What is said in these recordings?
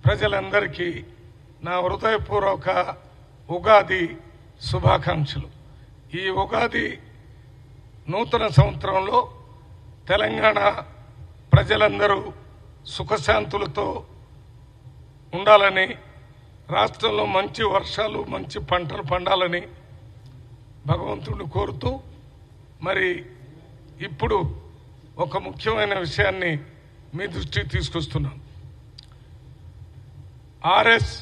ప్రజలందరికీ నా హృదయపూర్వక ఉగాది శుభాకాంక్షలు. ఈ ఉగాది నూతన సంవత్సరంలో తెలంగాణ ప్రజలందరూ సుఖశాంతులతో ఉండాలని, రాష్ట్రంలో మంచి వర్షాలు మంచి పంటలు పండాలని భగవంతుడిని కోరుతూ, మరి ఇప్పుడు ఒక ముఖ్యమైన విషయాన్ని మీ దృష్టికి తీసుకొస్తున్నాను. ఆర్ఎస్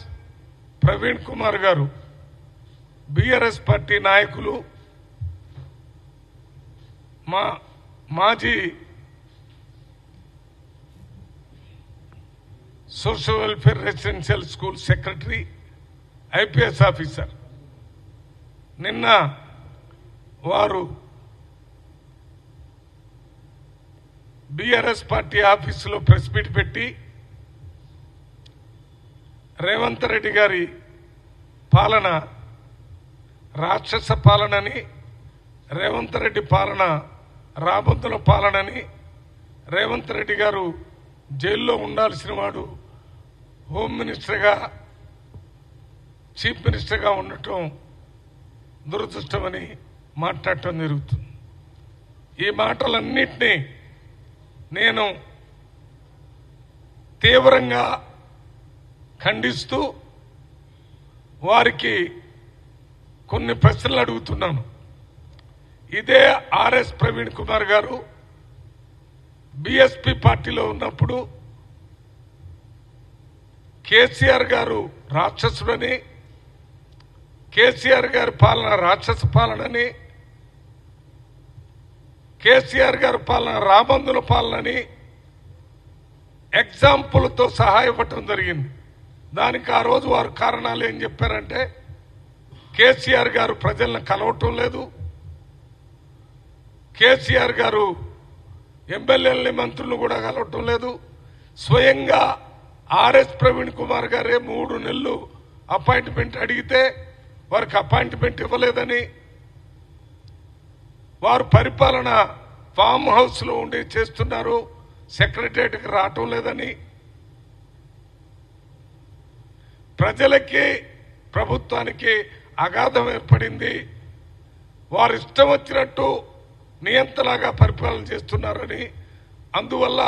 ప్రవీణ్ కుమార్ గారు బీఆర్ఎస్ పార్టీ నాయకులు, మాజీ social welfare residential school secretary, IPS officer. నిన్న వారు బీఆర్ఎస్ పార్టీ ఆఫీసులో ప్రెస్ మీట్ పెట్టి రేవంత్ రెడ్డి గారి పాలన రాక్షస పాలనని, రేవంత్ రెడ్డి పాలన రాబందుల పాలనని, రేవంత్ రెడ్డి గారు జైల్లో ఉండాల్సిన వాడు హోమ్ మినిస్టర్గా, చీఫ్ మినిస్టర్గా ఉండటం దురదృష్టమని మాట్లాడటం జరుగుతుంది. ఈ మాటలన్నింటినీ నేను తీవ్రంగా ఖండిస్తూ వారికి కొన్ని ప్రశ్నలు అడుగుతున్నాను. ఇదే ఆర్ఎస్ ప్రవీణ్ కుమార్ గారు బీఎస్పీ పార్టీలో ఉన్నప్పుడు కేసీఆర్ గారు రాక్షసుడని, కేసీఆర్ గారి పాలన రాక్షస పాలనని, కేసీఆర్ గారి పాలన రాబందుల పాలనని ఎగ్జాంపుల్తో సహా ఇవ్వటం జరిగింది. దానికి ఆ రోజు వారు కారణాలు ఏం చెప్పారంటే, కేసీఆర్ గారు ప్రజలను కలవటం లేదు, కేసీఆర్ గారు ఎమ్మెల్యేలని మంత్రులను కూడా కలవటం లేదు, స్వయంగా ఆర్ఎస్ ప్రవీణ్ కుమార్ గారే 3 నెలలు అపాయింట్మెంట్ అడిగితే వారికి అపాయింట్మెంట్ ఇవ్వలేదని, వారు పరిపాలన ఫామ్ హౌస్లో ఉండి చేస్తున్నారు, సెక్రటరియట్కి రావటం లేదని, ప్రజలకి ప్రభుత్వానికి అగాధం ఏర్పడింది, వారు ఇష్టం వచ్చినట్టు నియంతలాగా పరిపాలన చేస్తున్నారని, అందువల్ల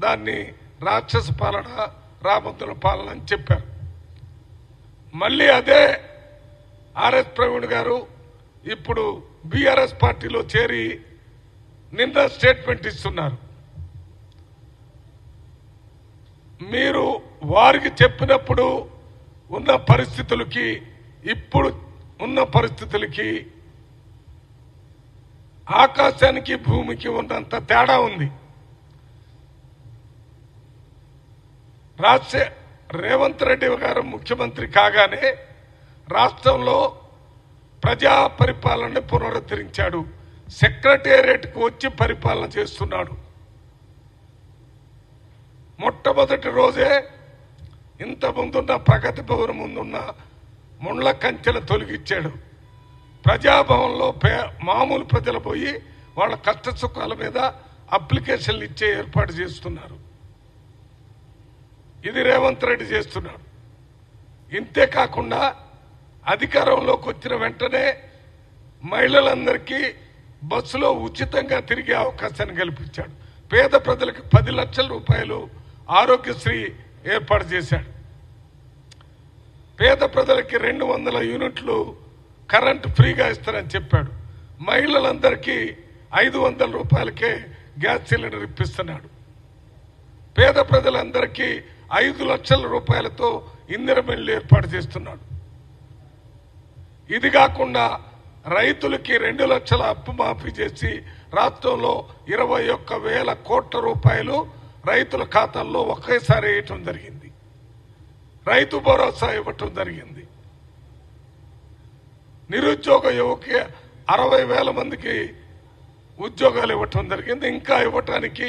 దాన్ని రాక్షస పాలన రాబందుల పాలన అని చెప్పారు. మళ్ళీ అదే ఆర్ఎస్ ప్రవీణ్ గారు ఇప్పుడు బీఆర్ఎస్ పార్టీలో చేరి నిన్న స్టేట్మెంట్ ఇస్తున్నారు. మీరు వారికి చెప్పినప్పుడు ఉన్న పరిస్థితులకి ఇప్పుడు ఉన్న పరిస్థితులకి ఆకాశానికి భూమికి ఉన్నంత తేడా ఉంది. రేవంత్ రెడ్డి గారు ముఖ్యమంత్రి కాగానే రాష్ట్రంలో ప్రజా పరిపాలనని పునరుద్ధరించాడు, సెక్రటేరియట్కు వచ్చి పరిపాలన చేస్తున్నాడు. మొట్టమొదటి రోజే ఇంత ముందున్న ప్రగతి భవన్ ముందున్న ముండ్ల కంచెలు తొలగించాడు. ప్రజాభవన్లో మామూలు ప్రజలు పోయి వాళ్ళ కష్ట సుఖాల మీద అప్లికేషన్లు ఇచ్చే ఏర్పాటు చేస్తున్నారు. ఇది రేవంత్ రెడ్డి చేస్తున్నాడు. ఇంతే కాకుండా అధికారంలోకి వచ్చిన వెంటనే మహిళలందరికీ బస్సులో ఉచితంగా తిరిగే అవకాశాన్ని కల్పించాడు. పేద ప్రజలకు 10 లక్షల రూపాయలు ఆరోగ్యశ్రీ ఏర్పాటు చేశాడు. పేద ప్రజలకి 200 యూనిట్లు కరెంటు ఫ్రీగా ఇస్తారని చెప్పాడు. మహిళలందరికీ 500 రూపాయలకే గ్యాస్ సిలిండర్ ఇప్పిస్తున్నాడు. పేద ప్రజలందరికీ 5 లక్షల రూపాయలతో ఇందిరమిల్లు ఏర్పాటు చేస్తున్నాడు. ఇది కాకుండా రైతులకి 2 లక్షల అప్పు మాఫీ చేసి రాష్ట్రంలో 21,000 కోట్ల రూపాయలు రైతుల ఖాతాల్లో ఒకేసారి వేయటం జరిగింది. రైతు భరోసా ఇవ్వటం జరిగింది. నిరుద్యోగ యువకి 60,000 మందికి ఉద్యోగాలు ఇవ్వటం జరిగింది. ఇంకా ఇవ్వటానికి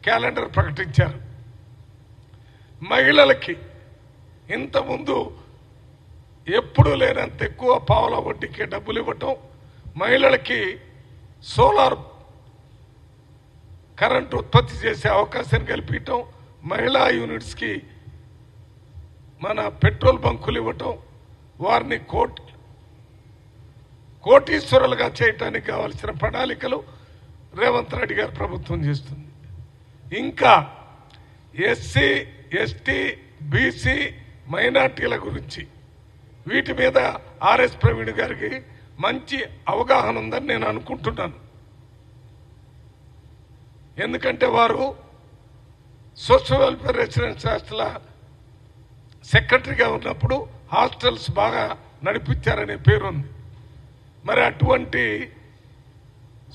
క్యాలెండర్ ప్రకటించారు. మహిళలకి ఇంతకుముందు ఎప్పుడు లేనంత ఎక్కువ పావుల వడ్డీకి డబ్బులు ఇవ్వటం, మహిళలకి సోలార్ కరెంటు ఉత్పత్తి చేసే అవకాశం కల్పించడం, మహిళా యూనిట్స్కి మన పెట్రోల్ బంకులు ఇవ్వటం, వారిని కోటీశ్వరులుగా చేయటానికి కావాల్సిన ప్రణాళికలు రేవంత్ రెడ్డి గారి ప్రభుత్వం చేస్తుంది. ఇంకా ఎస్సీ, ఎస్టీ, బీసీ, మైనార్టీల గురించి వీటి మీద ఆర్ఎస్ ప్రవీణ్ గారికి మంచి అవగాహన ఉందని నేను అనుకుంటున్నాను. ఎందుకంటే వారు సోషల్ వెల్ఫేర్ రెసిడెన్స్ హాస్టల్ సెక్రటరీగా ఉన్నప్పుడు హాస్టల్స్ బాగా నడిపించారనే పేరుంది. మరి అటువంటి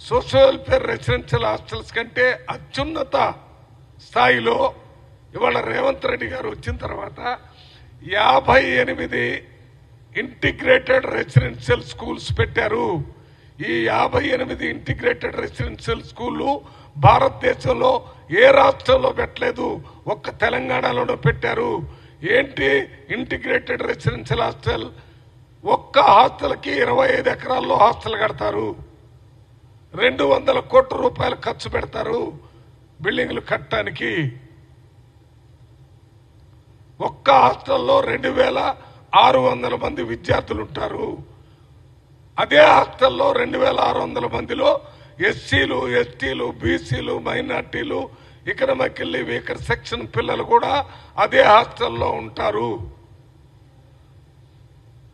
సోషల్ వెల్ఫేర్ రెసిడెన్షియల్ హాస్టల్స్ కంటే అత్యున్నత స్థాయిలో ఇవాళ రేవంత్ రెడ్డి గారు వచ్చిన తర్వాత 58 ఇంటిగ్రేటెడ్ రెసిడెన్షియల్ స్కూల్స్ పెట్టారు. ఈ 58 ఇంటిగ్రేటెడ్ రెసిడెన్షియల్ స్కూళ్ళు భారతదేశంలో ఏ రాష్ట్రంలో పెట్టలేదు, ఒక్క తెలంగాణలోనే పెట్టారు. ఏంటి ఇంటిగ్రేటెడ్ రెసిడెన్షియల్ హాస్టల్? ఒక్క హాస్టల్కి 25 ఎకరాల్లో హాస్టల్ కడతారు. 200 కోట్ల రూపాయలు ఖర్చు పెడతారు బిల్డింగ్లు కట్టడానికి. ఒక్క హాస్టల్లో 2600 మంది విద్యార్థులు ఉంటారు. అదే హాస్టల్లో 2600 మందిలో ఎస్సీలు, ఎస్టీలు, బీసీలు, మైనార్టీలు, ఎకనామికల్లీ వీకర్ సెక్షన్ పిల్లలు కూడా అదే హాస్టల్లో ఉంటారు.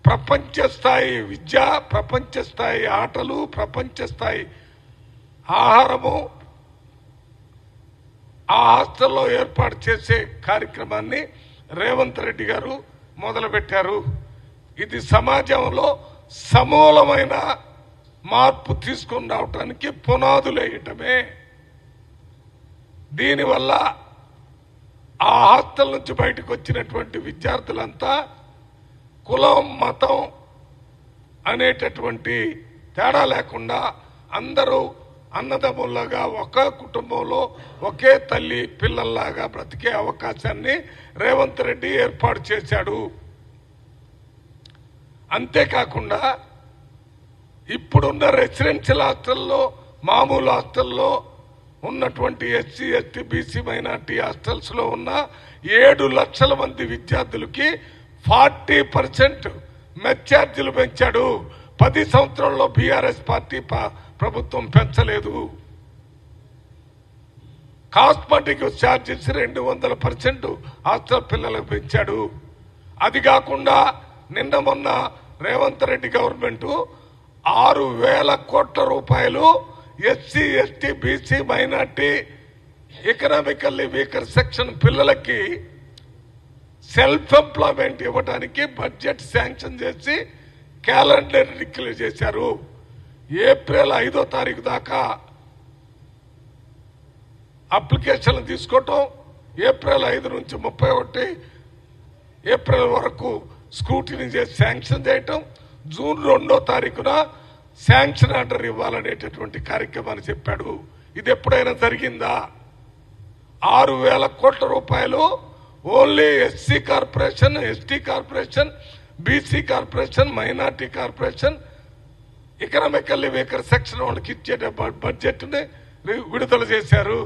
ప్రపంచ స్థాయి విద్య, ప్రపంచ స్థాయి ఆటలు, ప్రపంచ స్థాయి ఆహారము ఆ హాస్టల్లో ఏర్పాటు చేసే కార్యక్రమాన్ని రేవంత్ రెడ్డి గారు మొదలుపెట్టారు. ఇది సమాజంలో సమూలమైన మార్పు తీసుకొని రావటానికి పునాదులు వేయటమే. దీనివల్ల ఆ హాస్టల్ నుంచి బయటకు వచ్చినటువంటి విద్యార్థులంతా కులం, మతం అనేటటువంటి తేడా లేకుండా అందరూ అన్నదమ్ముల్లాగా ఒకే కుటుంబంలో ఒకే తల్లి పిల్లల్లాగా బ్రతికే అవకాశాన్ని రేవంత్ రెడ్డి ఏర్పాటు చేశాడు. అంతేకాకుండా ఇప్పుడున్న రెసిడెన్షియల్ హాస్టల్లో, మామూలు హాస్టల్లో ఉన్నటువంటి SC, ST, BC, minority hostels లో ఉన్న 7 లక్షల మంది విద్యార్థులకి 40% మెచ్చార్జీలు పెంచాడు. 10 సంవత్సరాల్లో బీఆర్ఎస్ పార్టీ ప్రభుత్వం పెంచలేదు. కాస్మెటిక్ ఛార్జెస్ 200% హాస్టల్ పిల్లలకు పెంచాడు. అది కాకుండా నిన్న మొన్న రేవంత్ రెడ్డి గవర్నమెంట్ 6,000 కోట్ల రూపాయలు SC, ST, BC, minority, economically weaker section పిల్లలకి సెల్ఫ్ ఎంప్లాయ్మెంట్ ఇవ్వడానికి బడ్జెట్ శాంక్షన్ చేసి క్యాలెండర్ డిక్లేర్ చేశారు. ఏప్రిల్ 5వ తారీఖు దాకా అప్లికేషన్లు తీసుకోవటం, ఏప్రిల్ 5 నుంచి 31 ఏప్రిల్ వరకు స్క్రూటినీ చేసి శాంక్షన్ చేయటం, జూన్ 2వ తారీఖున శాంక్షన్ ఆర్డర్ ఇవ్వాలనేటటువంటి కార్యక్రమాన్ని చెప్పాడు. ఇది ఎప్పుడైనా జరిగిందా? 6,000 కోట్ల రూపాయలు only SC corporation, ST corporation, BC corporation, minority corporation, economically weaker section వాళ్ళకి ఇచ్చే బడ్జెట్ ని విడుదల చేశారు.